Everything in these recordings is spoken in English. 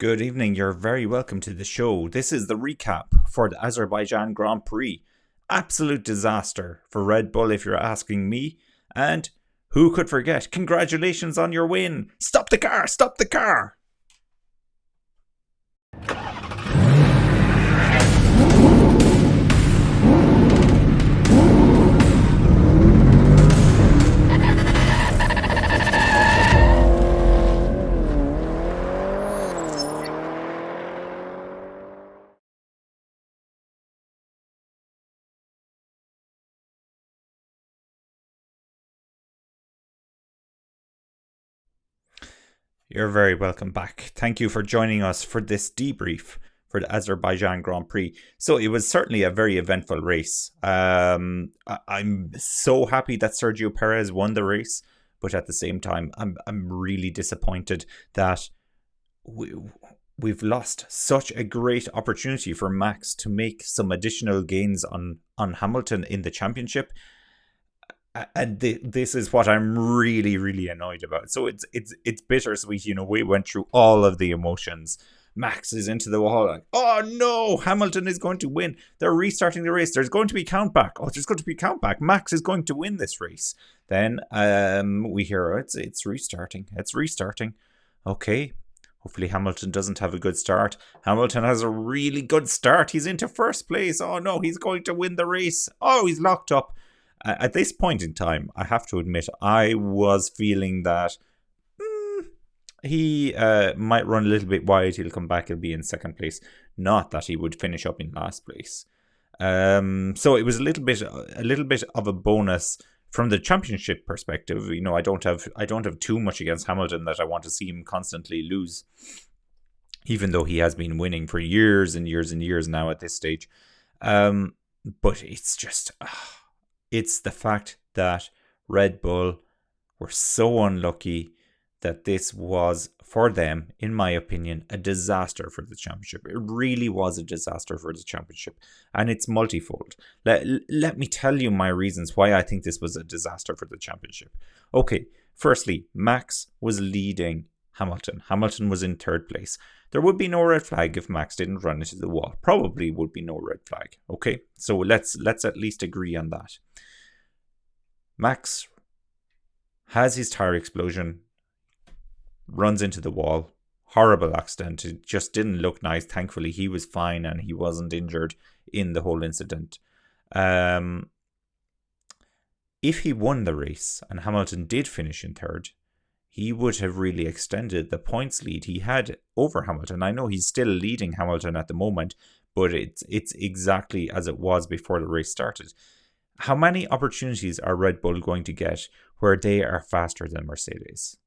Good evening, you're very welcome to the show. This is the recap for the Azerbaijan Grand Prix. Absolute disaster for Red Bull if you're asking me. And who could forget? Congratulations on your win! Stop the car! Stop the car! You're very welcome back. Thank you for joining us for this debrief for the Azerbaijan Grand Prix. So it was certainly a very eventful race. I'm so happy that Sergio Perez won the race, but at the same time, I'm really disappointed that we've lost such a great opportunity for Max to make some additional gains on Hamilton in the championship. And this is what I'm really annoyed about. So it's bittersweet. We went through all of the emotions. Max is into the wall like, oh no, Hamilton is going to win. They're restarting the race. There's going to be countback. Oh, there's going to be countback. Max is going to win this race. Then we hear it's restarting. It's restarting. Okay. Hopefully Hamilton doesn't have a good start. Hamilton has a really good start. He's into first place. Oh no, he's going to win the race. Oh, he's locked up. At this point in time, I have to admit, I was feeling that he might run a little bit wide. He'll come back. He'll be in second place. Not that he would finish up in last place. So it was a little bit of a bonus from the championship perspective. I don't have too much against Hamilton that I want to see him constantly lose, even though he has been winning for years and years and years now at this stage. But it's just. It's the fact that Red Bull were so unlucky that this was, for them, in my opinion, a disaster for the championship. It really was a disaster for the championship. And it's multifold. Let me tell you my reasons why I think this was a disaster for the championship. Okay, firstly, Max was leading Hamilton. Hamilton was in third place. There would be no red flag if Max didn't run into the wall. Probably would be no red flag. Okay, so let's at least agree on that. Max has his tire explosion, runs into the wall. Horrible accident. It just didn't look nice. Thankfully, he was fine and he wasn't injured in the whole incident. If he won the race and Hamilton did finish in third, he would have really extended the points lead he had over Hamilton. I know he's still leading Hamilton at the moment, but it's exactly as it was before the race started. How many opportunities are Red Bull going to get where they are faster than Mercedes?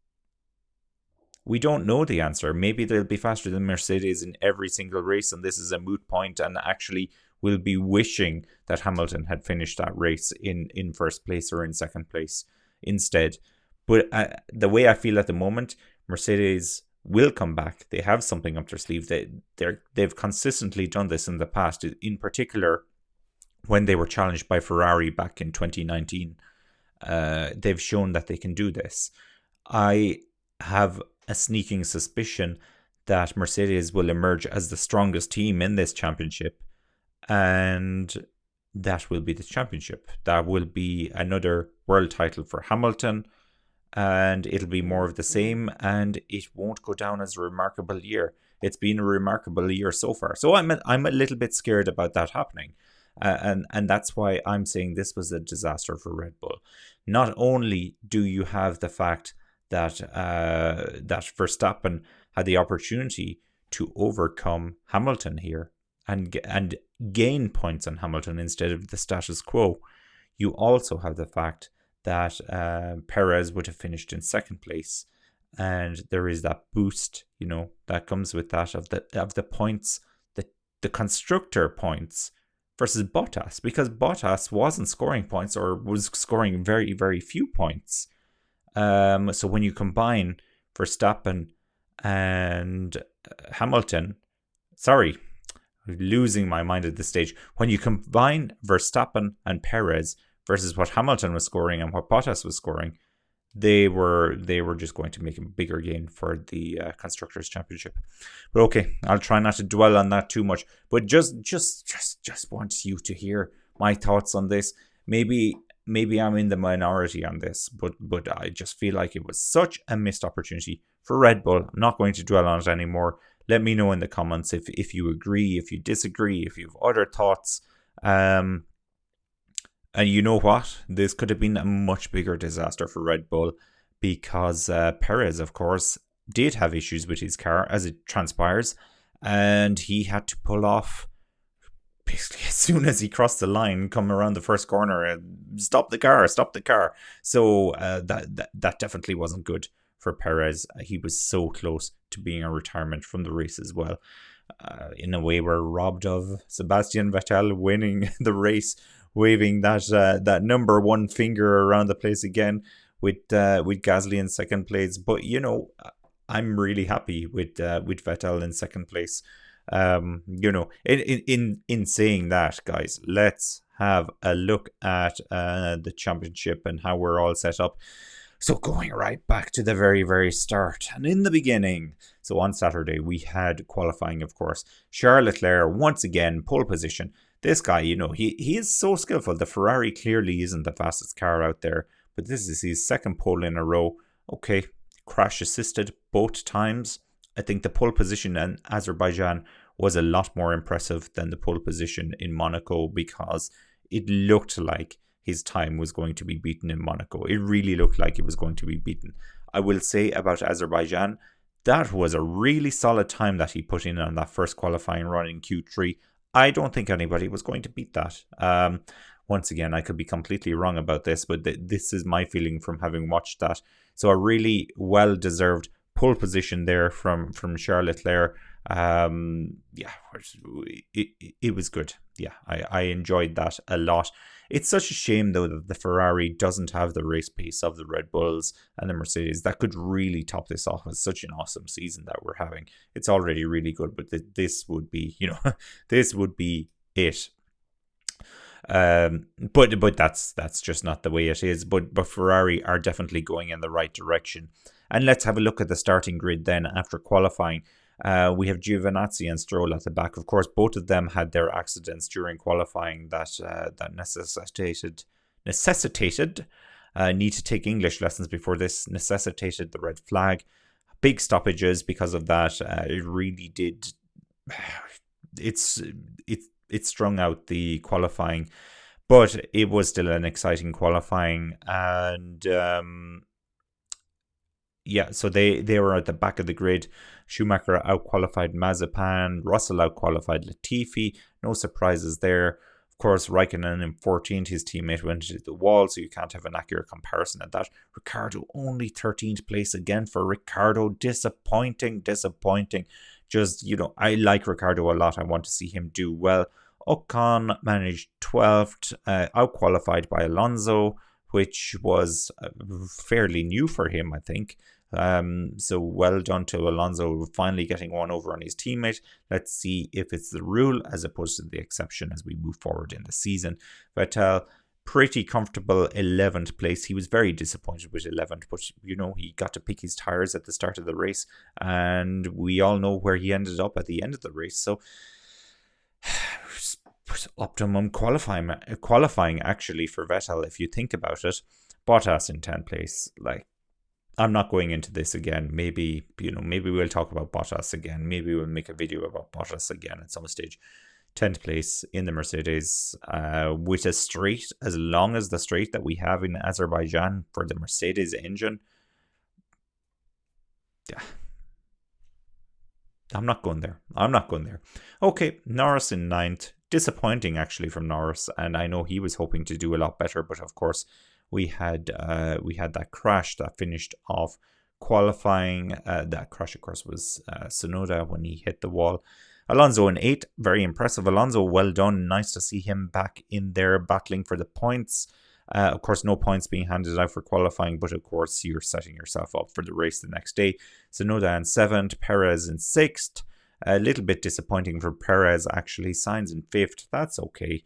We don't know the answer. Maybe they'll be faster than Mercedes in every single race, and this is a moot point, and actually we'll be wishing that Hamilton had finished that race in first place or in second place instead. But the way I feel at the moment, Mercedes will come back. They have something up their sleeve. They've consistently done this in the past, in particular when they were challenged by Ferrari back in 2019. They've shown that they can do this. I have a sneaking suspicion that Mercedes will emerge as the strongest team in this championship, and that will be the championship. That will be another world title for Hamilton, and it'll be more of the same, and it won't go down as a remarkable year. It's been a remarkable year so far. So I'm a little bit scared about that happening. And that's why I'm saying this was a disaster for Red Bull. Not only do you have the fact that Verstappen had the opportunity to overcome Hamilton here and gain points on Hamilton instead of the status quo, you also have the fact that Perez would have finished in second place, and there is that boost, that comes with that of the points, the constructor points versus Bottas, because Bottas wasn't scoring points or was scoring very, very few points. So when you combine Verstappen and Hamilton, sorry, I'm losing my mind at this stage. When you combine Verstappen and Perez versus what Hamilton was scoring and what Bottas was scoring, they were just going to make a bigger gain for the Constructors' Championship. But okay, I'll try not to dwell on that too much. But just want you to hear my thoughts on this. Maybe I'm in the minority on this, but I just feel like it was such a missed opportunity for Red Bull. I'm not going to dwell on it anymore. Let me know in the comments if you agree, if you disagree, if you have other thoughts. And you know what? This could have been a much bigger disaster for Red Bull, because Perez, of course, did have issues with his car, as it transpires, and he had to pull off basically as soon as he crossed the line, come around the first corner and stop the car. So that definitely wasn't good for Perez. He was so close to being a retirement from the race as well. In a way, we're robbed of Sebastian Vettel winning the race, waving that number one finger around the place again, with Gasly in second place. But you know, I'm really happy with Vettel in second place. You know, in saying that, guys, let's have a look at the championship and how we're all set up. So going right back to the very, very start, and in the beginning, so on Saturday, we had qualifying, of course. Charles Leclerc, once again, pole position. This guy, you know, he is so skillful. The Ferrari clearly isn't the fastest car out there, but this is his second pole in a row. Okay, crash assisted both times. I think the pole position in Azerbaijan was a lot more impressive than the pole position in Monaco, because it looked like his time was going to be beaten in Monaco. It really looked like it was going to be beaten. I will say about Azerbaijan, that was a really solid time that he put in on that first qualifying run in Q3. I don't think anybody was going to beat that. Once again, I could be completely wrong about this, but this is my feeling from having watched that. So a really well-deserved pole position there from Charles Leclerc. Yeah, it was good. Yeah, I enjoyed that a lot. It's such a shame, though, that the Ferrari doesn't have the race pace of the Red Bulls and the Mercedes. That could really top this off. It's such an awesome season that we're having. It's already really good, but this would be, you know, this would be it. But that's just not the way it is. But Ferrari are definitely going in the right direction. And let's have a look at the starting grid then after qualifying. We have Giovinazzi and Stroll at the back. Of course, both of them had their accidents during qualifying that necessitated need to take English lessons before this, necessitated the red flag. Big stoppages because of that. It really did. It strung out the qualifying, but it was still an exciting qualifying. And yeah, so they were at the back of the grid. Schumacher out-qualified Mazepin. Russell out-qualified Latifi. No surprises there. Of course, Raikkonen in 14th. His teammate went into the wall, so you can't have an accurate comparison at that. Ricciardo only 13th place again for Ricciardo. Disappointing. Just, you know, I like Ricciardo a lot. I want to see him do well. Ocon managed 12th, out-qualified by Alonso, which was fairly new for him, I think. So well done to Alonso, finally getting one over on his teammate. Let's see if it's the rule as opposed to the exception as we move forward in the season. Vettel, pretty comfortable 11th place. He was very disappointed with 11th, but you know, he got to pick his tires at the start of the race, and we all know where he ended up at the end of the race. So optimum qualifying actually for Vettel, if you think about it. Bottas in 10th place. Like, I'm not going into this again. Maybe we'll talk about Bottas again. Maybe we'll make a video about Bottas again at some stage. 10th place in the Mercedes, with a straight as long as the straight that we have in Azerbaijan for the Mercedes engine. Yeah, I'm not going there. Okay, Norris in 9th. Disappointing actually from Norris, and I know he was hoping to do a lot better, but of course we had that crash that finished off qualifying. That crash, of course, was Tsunoda when he hit the wall. Alonso in 8th, very impressive. Alonso, well done. Nice to see him back in there battling for the points. Of course, no points being handed out for qualifying, but of course you're setting yourself up for the race the next day. Tsunoda in 7th, Perez in 6th. A little bit disappointing for Perez, actually. Sainz in 5th. That's okay.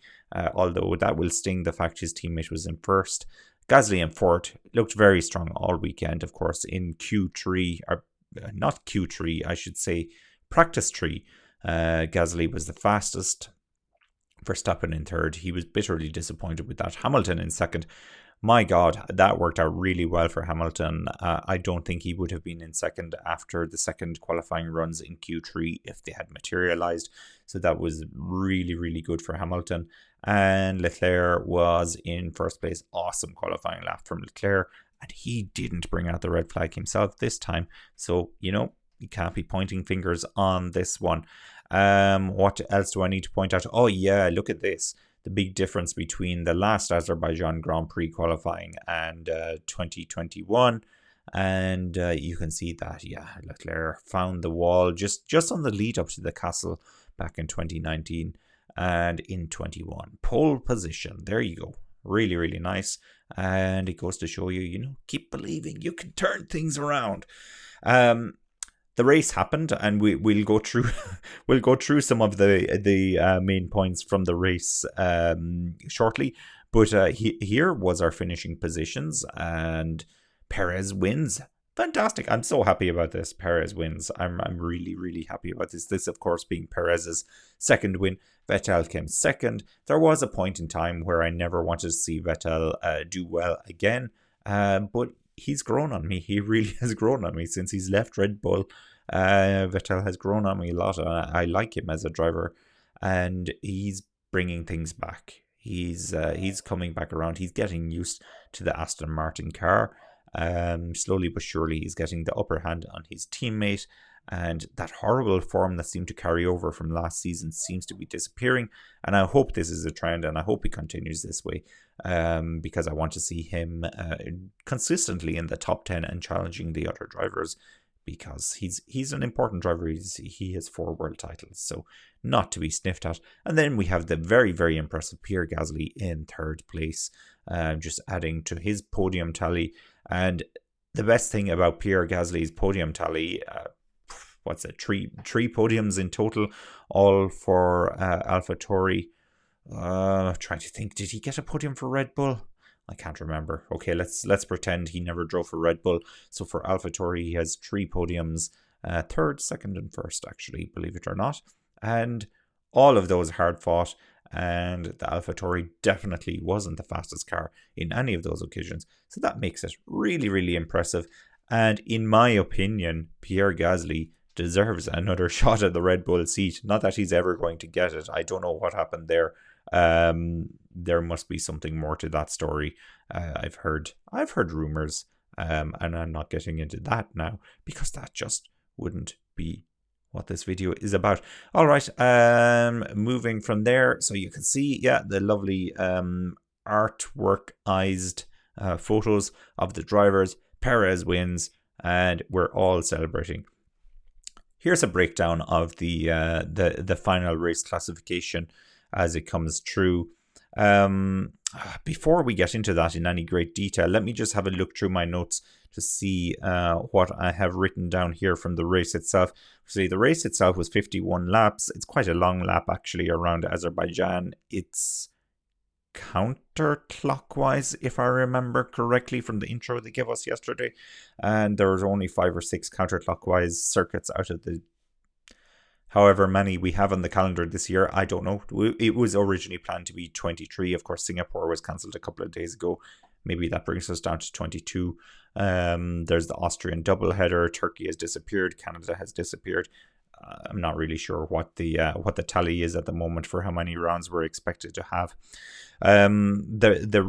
Although that will sting the fact his teammate was in 1st. Gasly in fourth looked very strong all weekend, of course, in Q3, or not Q3, I should say, practice 3. Gasly was the fastest. Verstappen in third. He was bitterly disappointed with that. Hamilton in second. My God, that worked out really well for Hamilton. I don't think he would have been in second after the second qualifying runs in Q3 if they had materialised. So that was really, really good for Hamilton. And Leclerc was in first place. Awesome qualifying lap from Leclerc. And he didn't bring out the red flag himself this time. So, you can't be pointing fingers on this one. What else do I need to point out? Oh, yeah, look at this. The big difference between the last Azerbaijan Grand Prix qualifying and 2021. And you can see that, Leclerc found the wall just on the lead up to the castle back in 2019 and in 21. Pole position. There you go. Really, really nice. And it goes to show you, keep believing you can turn things around. The race happened, and we'll go through some of the main points from the race shortly. But here was our finishing positions, and Perez wins. Fantastic! I'm so happy about this. Perez wins. I'm really, really happy about this. This, of course, being Perez's second win. Vettel came second. There was a point in time where I never wanted to see Vettel do well again, but he's grown on me. He really has grown on me since he's left Red Bull. Vettel has grown on me a lot, and I like him as a driver, and he's bringing things back. He's coming back around. He's getting used to the Aston Martin car. Slowly but surely, he's getting the upper hand on his teammate, and that horrible form that seemed to carry over from last season seems to be disappearing. And I hope this is a trend, and I hope he continues this way, because I want to see him consistently in the top 10 and challenging the other drivers, because he's an important driver. He has 4 world titles, so not to be sniffed at. And then we have the very, very impressive Pierre Gasly in third place, just adding to his podium tally. And the best thing about Pierre Gasly's podium tally, three podiums in total, all for AlphaTauri. Trying to think, did he get a podium for Red Bull? I can't remember. Okay, let's pretend he never drove for Red Bull. So for AlphaTauri, he has 3 podiums, third, second, and first, actually, believe it or not. And all of those hard fought. And the AlphaTauri definitely wasn't the fastest car in any of those occasions. So that makes it really, really impressive. And in my opinion, Pierre Gasly deserves another shot at the Red Bull seat. Not that he's ever going to get it. I don't know what happened there. There must be something more to that story. I've heard rumors, and I'm not getting into that now because that just wouldn't be what this video is about. All right, moving from there, so you can see, the lovely artworkized photos of the drivers. Perez wins, and we're all celebrating. Here's a breakdown of the final race classification as it comes through. Before we get into that in any great detail, let me just have a look through my notes to see what I have written down here from the race itself. See, the race itself was 51 laps. It's quite a long lap, actually, around Azerbaijan. It's counterclockwise, if I remember correctly from the intro they gave us yesterday. And there was only 5 or 6 counterclockwise circuits out of the however many we have on the calendar this year. I don't know. It was originally planned to be 23. Of course, Singapore was cancelled a couple of days ago. Maybe that brings us down to 22. There's the Austrian doubleheader. Turkey has disappeared. Canada has disappeared. I'm not really sure what the tally is at the moment for how many rounds we're expected to have. The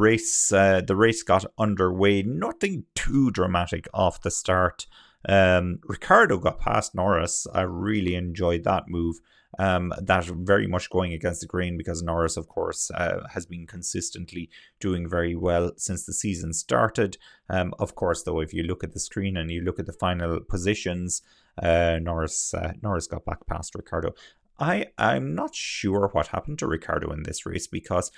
race got underway. Nothing too dramatic off the start. Ricciardo got past Norris. I really enjoyed that move. That very much going against the grain because Norris, of course, has been consistently doing very well since the season started. Of course, though, if you look at the screen and you look at the final positions, Norris got back past Ricciardo. I'm not sure what happened to Ricciardo in this race because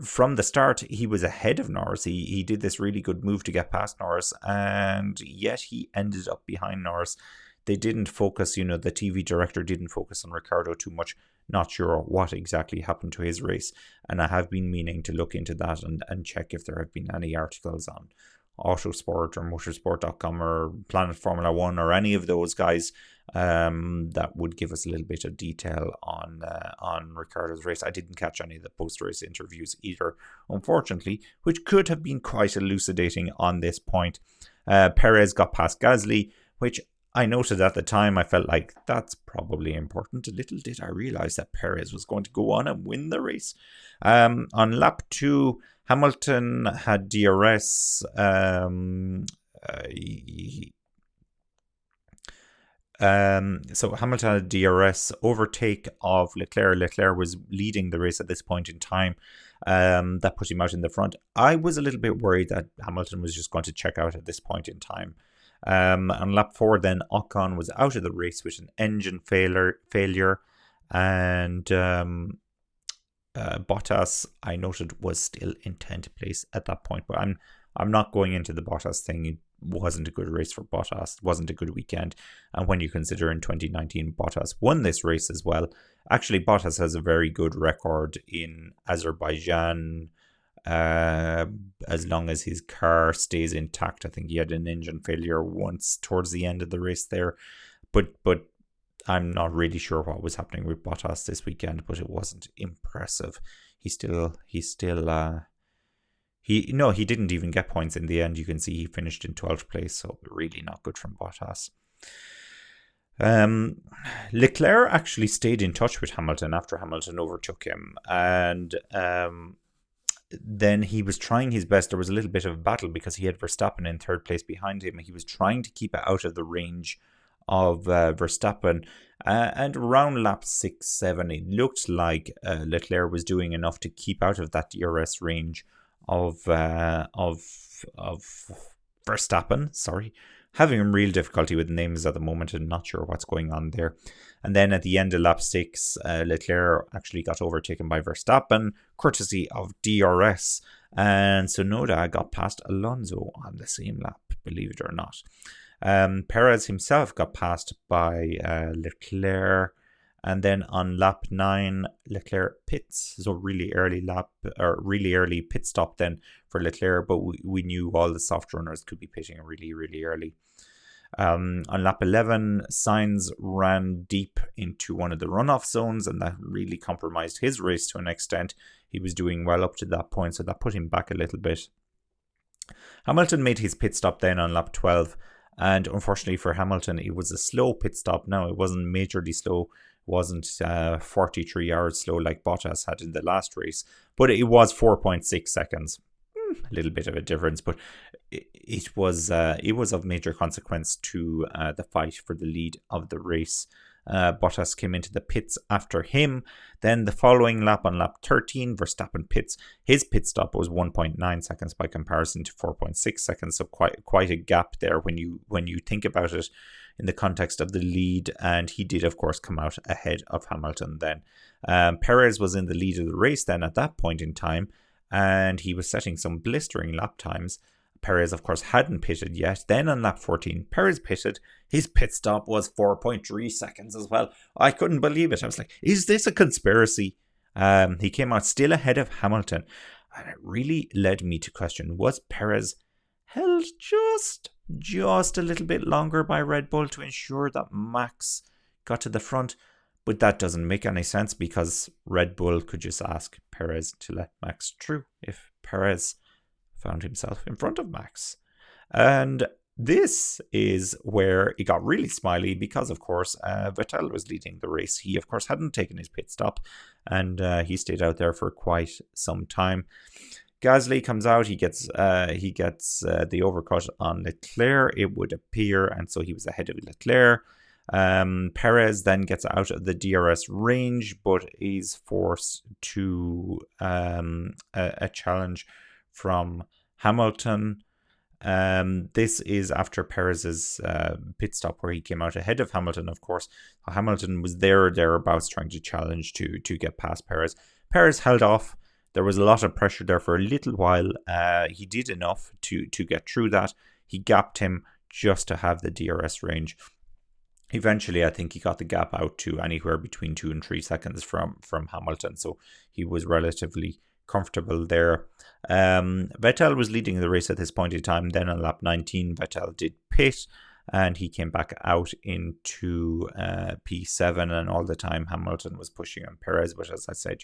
from the start, he was ahead of Norris. He did this really good move to get past Norris, and yet he ended up behind Norris. they didn't focus, the TV director didn't focus on Ricciardo too much. Not sure what exactly happened to his race. And I have been meaning to look into that and check if there have been any articles on Autosport or Motorsport.com or Planet Formula 1 or any of those guys that would give us a little bit of detail on Ricciardo's race. I didn't catch any of the post-race interviews either, unfortunately, which could have been quite elucidating on this point. Perez got past Gasly, which I noted at the time. I felt like that's probably important. Little did I realize that Perez was going to go on and win the race. On lap 2, Hamilton had DRS. So Hamilton had a DRS overtake of Leclerc. Leclerc was leading the race at this point in time. That put him out in the front. I was a little bit worried that Hamilton was just going to check out at this point in time. On lap 4, then Ocon was out of the race with an engine failure, and Bottas, I noted, was still in 10th place at that point. But I'm not going into the Bottas thing. It wasn't a good race for Bottas. It wasn't a good weekend. And when you consider in 2019 Bottas won this race as well. Actually, Bottas has a very good record in Azerbaijan. As long as his car stays intact. I think he had an engine failure once towards the end of the race there, but I'm not really sure what was happening with Bottas this weekend, but it wasn't impressive. He didn't even get points in the end. You can see he finished in 12th place, so really not good from Bottas. Leclerc actually stayed in touch with Hamilton after Hamilton overtook him, and then he was trying his best. There was a little bit of a battle because he had Verstappen in 3rd place behind him. He was trying to keep it out of the range of Verstappen, and around lap 6-7 it looked like Leclerc was doing enough to keep out of that DRS range of Verstappen. Sorry, having real difficulty with the names at the moment and not sure what's going on there. And then at the end of lap 6, Leclerc actually got overtaken by Verstappen, courtesy of DRS. And Tsunoda got past Alonso on the same lap, believe it or not. Perez himself got passed by Leclerc. And then on lap 9, Leclerc pits. So really early pit stop then for Leclerc. But we knew all the soft runners could be pitting really, really early. On lap 11, Sainz ran deep into one of the runoff zones, and that really compromised his race to an extent. He was doing well up to that point, so that put him back a little bit. Hamilton made his pit stop then on lap 12, and unfortunately for Hamilton, it was a slow pit stop. Now, it wasn't majorly slow. It wasn't 43 hours slow like Bottas had in the last race, but it was 4.6 seconds. A little bit of a difference, but it was of major consequence to the fight for the lead of the race. Bottas came into the pits after him. Then the following lap, on lap 13, Verstappen pits. His pit stop was 1.9 seconds by comparison to 4.6 seconds, so quite a gap there when you think about it in the context of the lead. And he did, of course, come out ahead of Hamilton then. Perez was in the lead of the race then at that point in time, and he was setting some blistering lap times. Perez, of course, hadn't pitted yet. Then on lap 14, Perez pitted. His pit stop was 4.3 seconds as well. I couldn't believe it. I was like, is this a conspiracy? He came out still ahead of Hamilton. And it really led me to question, was Perez held just a little bit longer by Red Bull to ensure that Max got to the front? But that doesn't make any sense, because Red Bull could just ask Perez to let Max through if Perez found himself in front of Max. And this is where it got really smiley, because, of course, Vettel was leading the race. He, of course, hadn't taken his pit stop, and he stayed out there for quite some time. Gasly comes out. He gets the overcut on Leclerc, it would appear, and so he was ahead of Leclerc. Perez then gets out of the DRS range, but is forced to a challenge from Hamilton. This is after Perez's pit stop, where he came out ahead of Hamilton, of course. Hamilton was there or thereabouts trying to challenge to get past Perez. Perez held off. There was a lot of pressure there for a little while. He did enough to get through that. He gapped him just to have the DRS range. Eventually, I think he got the gap out to anywhere between 2 and 3 seconds from Hamilton, so he was relatively comfortable there. Vettel was leading the race at this point in time. Then on lap 19, Vettel did pit, and he came back out into P7, and all the time Hamilton was pushing on Perez, but as I said,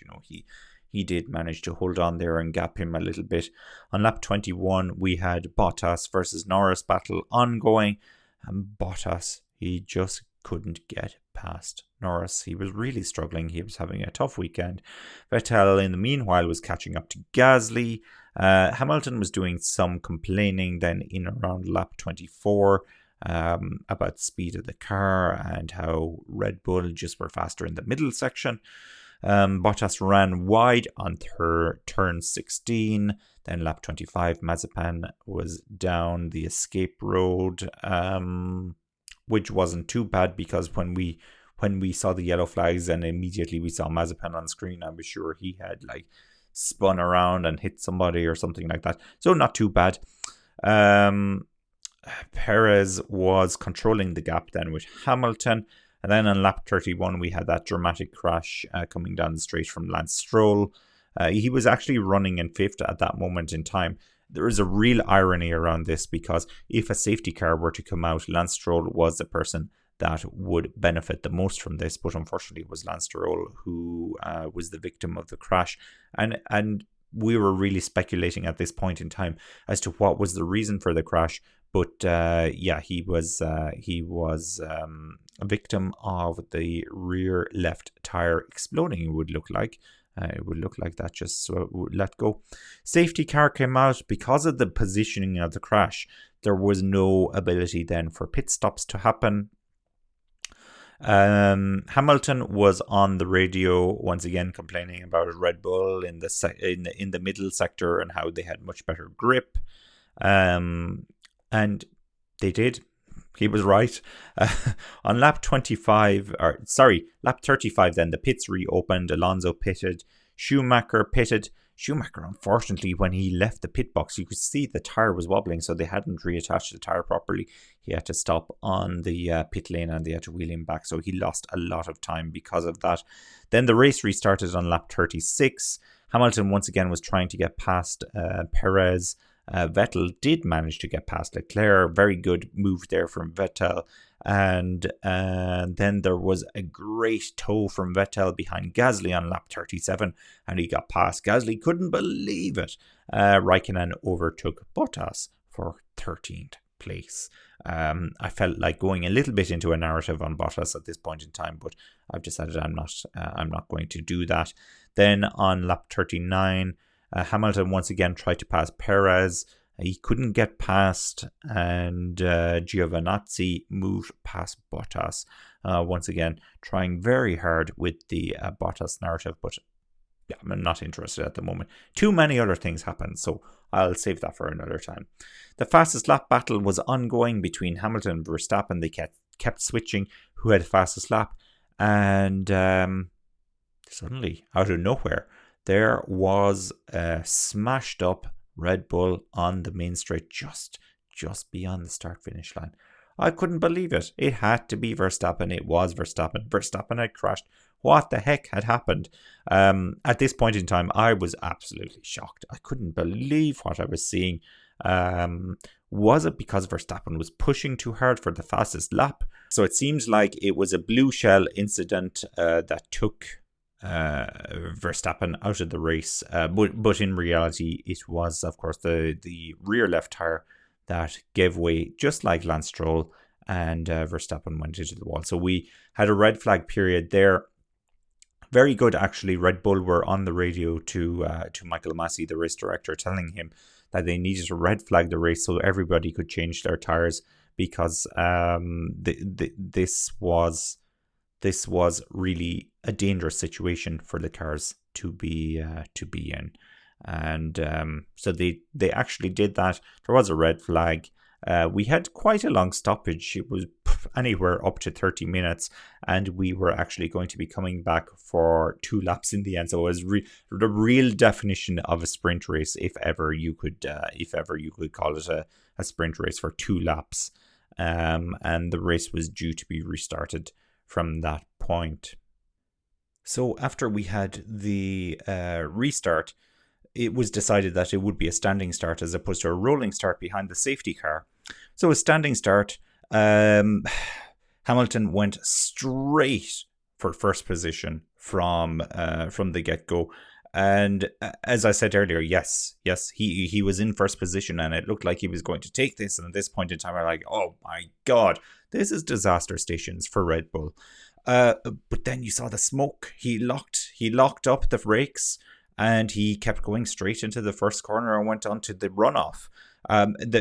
he did manage to hold on there and gap him a little bit. On lap 21, we had Bottas versus Norris battle ongoing, and Bottas, he just couldn't get past Norris. He was really struggling. He was having a tough weekend. Vettel, in the meanwhile, was catching up to Gasly. Hamilton was doing some complaining then in around lap 24 about the speed of the car and how Red Bull just were faster in the middle section. Bottas ran wide on turn 16. Then lap 25, Mazepin was down the escape road, which wasn't too bad, because when we saw the yellow flags and immediately we saw Mazepin on screen, I was sure he had like spun around and hit somebody or something like that. So not too bad. Perez was controlling the gap then with Hamilton. And then on lap 31, we had that dramatic crash coming down the straight from Lance Stroll. He was actually running in fifth at that moment in time. There is a real irony around this, because if a safety car were to come out, Lance Stroll was the person that would benefit the most from this. But unfortunately, it was Lance Stroll who was the victim of the crash. And we were really speculating at this point in time as to what was the reason for the crash. But he was a victim of the rear left tire exploding, it would look like. It would look like that just let go. Safety car came out. Because of the positioning of the crash, there was no ability then for pit stops to happen. Hamilton was on the radio once again complaining about Red Bull in the middle sector and how they had much better grip. And they did. He was right. On lap 35, lap 35 then, the pits reopened. Alonso pitted. Schumacher pitted. Schumacher, unfortunately, when he left the pit box, you could see the tyre was wobbling, so they hadn't reattached the tyre properly. He had to stop on the pit lane and they had to wheel him back, so he lost a lot of time because of that. Then the race restarted on lap 36. Hamilton once again was trying to get past Perez. Vettel did manage to get past Leclerc. Very good move there from Vettel. And then there was a great tow from Vettel behind Gasly on lap 37, and he got past. Gasly couldn't believe it. Raikkonen overtook Bottas for 13th place. I felt like going a little bit into a narrative on Bottas at this point in time, but I've decided I'm not going to do that. Then on lap 39, Hamilton once again tried to pass Perez. He couldn't get past, and Giovinazzi moved past Bottas. Once again, trying very hard with the Bottas narrative, but yeah, I'm not interested at the moment. Too many other things happened, so I'll save that for another time. The fastest lap battle was ongoing between Hamilton and Verstappen. They kept switching who had the fastest lap, and suddenly, out of nowhere, there was a smashed up Red Bull on the main straight just beyond the start-finish line. I couldn't believe it. It had to be Verstappen. It was Verstappen. Verstappen had crashed. What the heck had happened? At this point in time, I was absolutely shocked. I couldn't believe what I was seeing. Was it because Verstappen was pushing too hard for the fastest lap? So it seems like it was a blue shell incident that took Verstappen out of the race, but in reality it was of course the rear left tire that gave way, just like Lance Stroll, and Verstappen went into the wall. So we had a red flag period there. Very good, actually. Red Bull were on the radio to Michael Massey, the race director, telling him that they needed to red flag the race so everybody could change their tires, because this was really a dangerous situation for the cars to be in. And so they actually did that. There was a red flag. We had quite a long stoppage. It was anywhere up to 30 minutes, and we were actually going to be coming back for 2 laps in the end. So it was the real definition of a sprint race, if ever you could call it a sprint race, for 2 laps. and the race was due to be restarted from that point. So after we had the restart, it was decided that it would be a standing start as opposed to a rolling start behind the safety car. So a standing start, Hamilton went straight for first position from the get-go. And as I said earlier, yes, he was in first position, and it looked like he was going to take this. And at this point in time, I'm like, oh my God, this is disaster stations for Red Bull. But then you saw the smoke. He locked up the brakes, and he kept going straight into the first corner and went on to the runoff.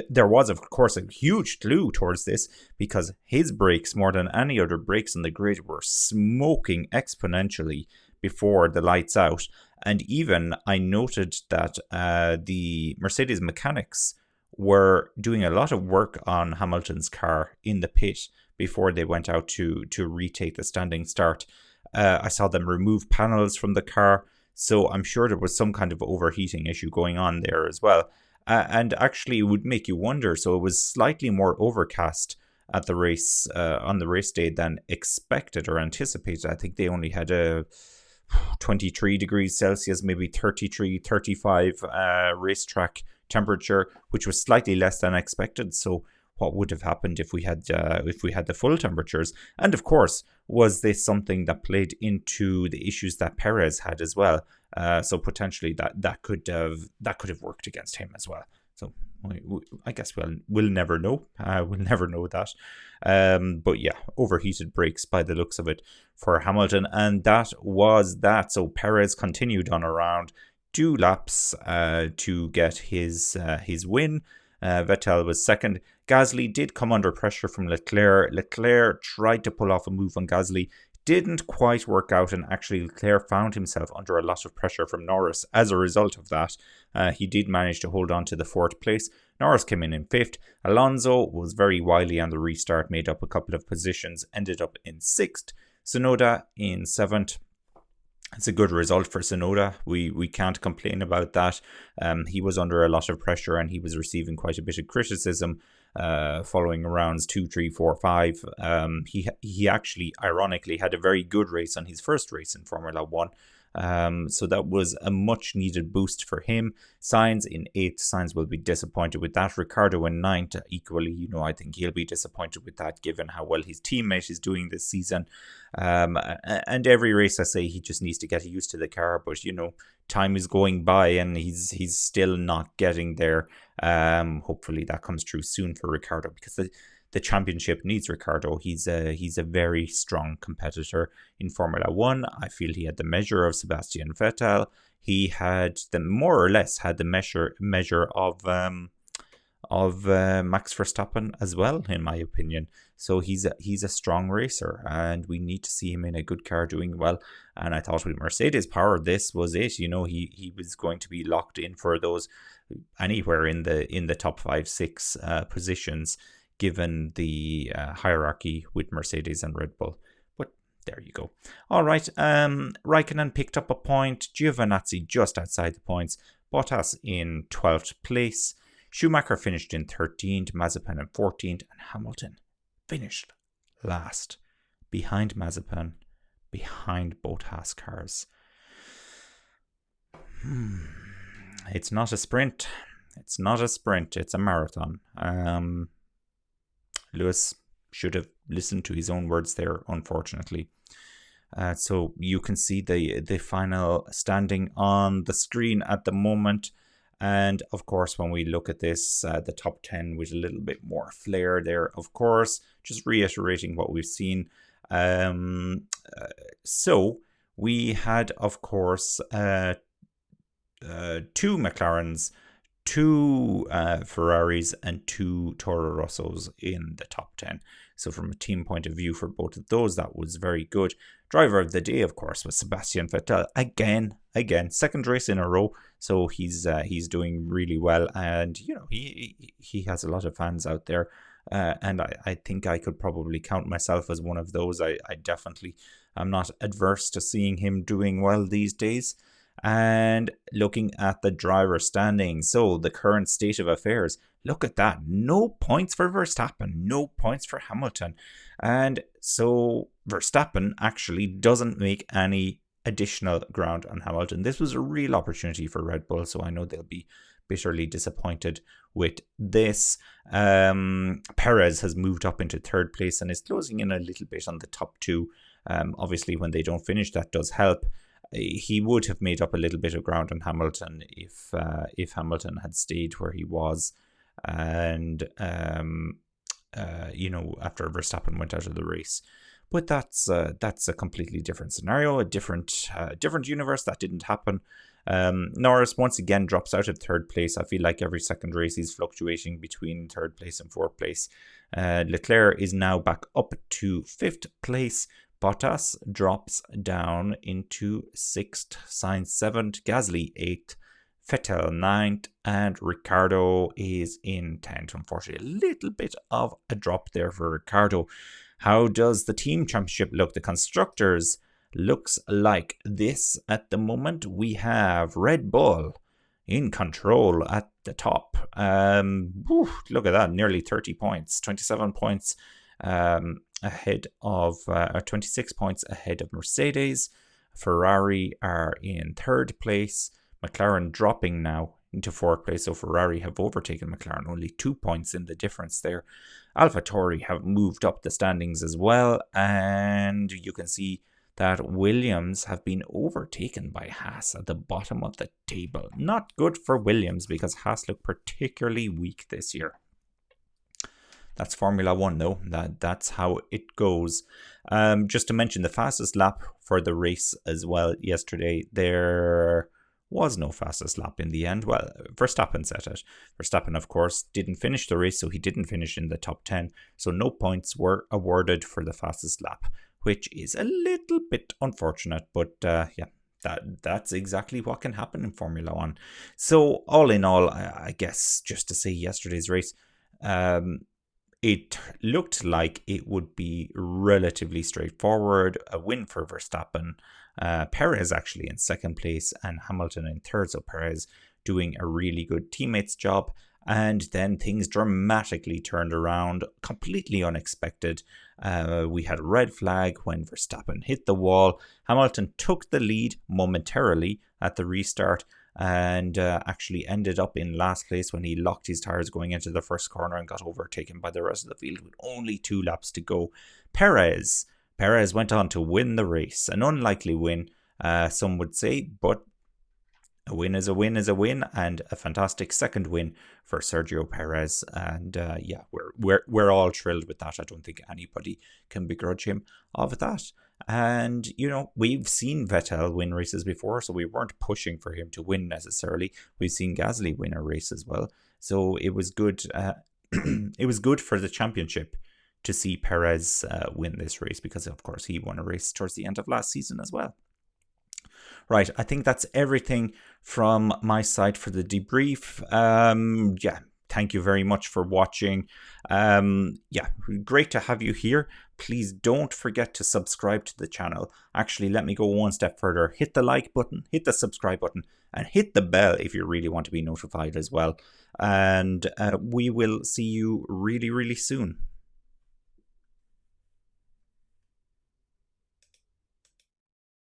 There was, of course, a huge clue towards this, because his brakes, more than any other brakes on the grid, were smoking exponentially before the lights out. And even I noted that the Mercedes mechanics were doing a lot of work on Hamilton's car in the pit before they went out to retake the standing start. I saw them remove panels from the car, so I'm sure there was some kind of overheating issue going on there as well. And actually, it would make you wonder. So it was slightly more overcast at the race on the race day than expected or anticipated. I think they only had a 23 degrees Celsius, maybe 33, 35 racetrack temperature, which was slightly less than expected. So what would have happened if we had the full temperatures? And of course, was this something that played into the issues that Perez had as well? So potentially that could have worked against him as well. So I guess we'll never know. We'll never know that. But yeah, overheated brakes by the looks of it for Hamilton, and that was that. So Perez continued on around 2 laps to get his win. Vettel was second. Gasly did come under pressure from Leclerc. Leclerc tried to pull off a move on Gasly. Didn't quite work out, and actually Leclerc found himself under a lot of pressure from Norris. As a result of that, he did manage to hold on to the 4th place. Norris came in 5th. Alonso was very wily on the restart, made up a couple of positions, ended up in 6th. Tsunoda in 7th. It's a good result for Tsunoda. We can't complain about that. He was under a lot of pressure, and he was receiving quite a bit of criticism following rounds 2, 3, 4, 5. He actually, ironically, had a very good race on his first race in Formula 1. So that was a much needed boost for him. Sainz in 8th. Sainz will be disappointed with that. Ricciardo in 9th. Equally, I think he'll be disappointed with that, given how well his teammate is doing this season. And every race I say he just needs to get used to the car, but time is going by and he's still not getting there. Hopefully that comes true soon for Ricciardo, because the championship needs Ricciardo. He's a very strong competitor in Formula 1. I feel he had the measure of Sebastian Vettel. He had more or less had the measure of Max Verstappen as well, in my opinion. So he's a strong racer, and we need to see him in a good car doing well. And I thought with Mercedes power, this was it. He was going to be locked in for those anywhere in the top 5, 6 positions, given the hierarchy with Mercedes and Red Bull. But there you go. All right, Raikkonen picked up a point. Giovinazzi just outside the points. Bottas in 12th place. Schumacher finished in 13th. Mazepin in 14th. And Hamilton finished last, behind Mazepin, behind both Haas cars. It's not a sprint. It's not a sprint. It's a marathon. Lewis should have listened to his own words there, unfortunately. So you can see the final standing on the screen at the moment. And of course, when we look at this, the top 10 with a little bit more flair there, of course, just reiterating what we've seen. So we had, of course, 2 McLarens, 2 Ferraris and 2 Toro Rossos in the top 10. So from a team point of view for both of those, that was very good. Driver of the day, of course, was Sebastian Vettel. Again, second race in a row. So he's doing really well. And, he has a lot of fans out there. And I think I could probably count myself as one of those. I definitely am not adverse to seeing him doing well these days. And looking at the driver standings, so the current state of affairs, look at that. No points for Verstappen, no points for Hamilton. And so Verstappen actually doesn't make any additional ground on Hamilton. This was a real opportunity for Red Bull, so I know they'll be bitterly disappointed with this. Perez has moved up into third place and is closing in a little bit on the top two. Obviously, when they don't finish, that does help. He would have made up a little bit of ground on Hamilton if Hamilton had stayed where he was, and after Verstappen went out of the race. But that's a completely different scenario, a different universe. That didn't happen. Norris once again drops out of third place. I feel like every second race he's fluctuating between third place and fourth place. Leclerc is now back up to fifth place. Bottas drops down into 6th, Sainz 7th, Gasly 8th, Vettel 9th, and Ricciardo is in 10th. Unfortunately, a little bit of a drop there for Ricciardo. How does the team championship look? The constructors looks like this at the moment. We have Red Bull in control at the top. Look at that, nearly 30 points, 27 points ahead of 26 points ahead of Mercedes. Ferrari are in third place. McLaren dropping now into fourth place, so Ferrari have overtaken McLaren, only 2 points in the difference there. AlphaTauri have moved up the standings as well, and you can see that Williams have been overtaken by Haas at the bottom of the table. Not good for Williams because Haas look particularly weak this year. That's Formula 1 though, that's how it goes. Just to mention the fastest lap for the race as well yesterday, there was no fastest lap in the end. Well, Verstappen set it. Verstappen, of course, didn't finish the race, so he didn't finish in the top 10. So no points were awarded for the fastest lap, which is a little bit unfortunate. But that's exactly what can happen in Formula 1. So all in all, I guess just to say yesterday's race, it looked like it would be relatively straightforward. A win for Verstappen. Perez actually in second place and Hamilton in third. So Perez doing a really good teammates job. And then things dramatically turned around, completely unexpected. We had a red flag when Verstappen hit the wall. Hamilton took the lead momentarily at the restart and actually ended up in last place when he locked his tires going into the first corner and got overtaken by the rest of the field with only 2 laps to go. Perez went on to win the race. An unlikely win, some would say, but a win is a win is a win, and a fantastic second win for Sergio Perez. And we're all thrilled with that. I don't think anybody can begrudge him of that. And, we've seen Vettel win races before, so we weren't pushing for him to win necessarily. We've seen Gasly win a race as well. So it was good. It was good for the championship to see Perez win this race because, of course, he won a race towards the end of last season as well. Right, I think that's everything from my side for the debrief. Thank you very much for watching. Great to have you here. Please don't forget to subscribe to the channel. Actually, let me go one step further. Hit the like button, hit the subscribe button, and hit the bell if you really want to be notified as well. And we will see you really, really soon.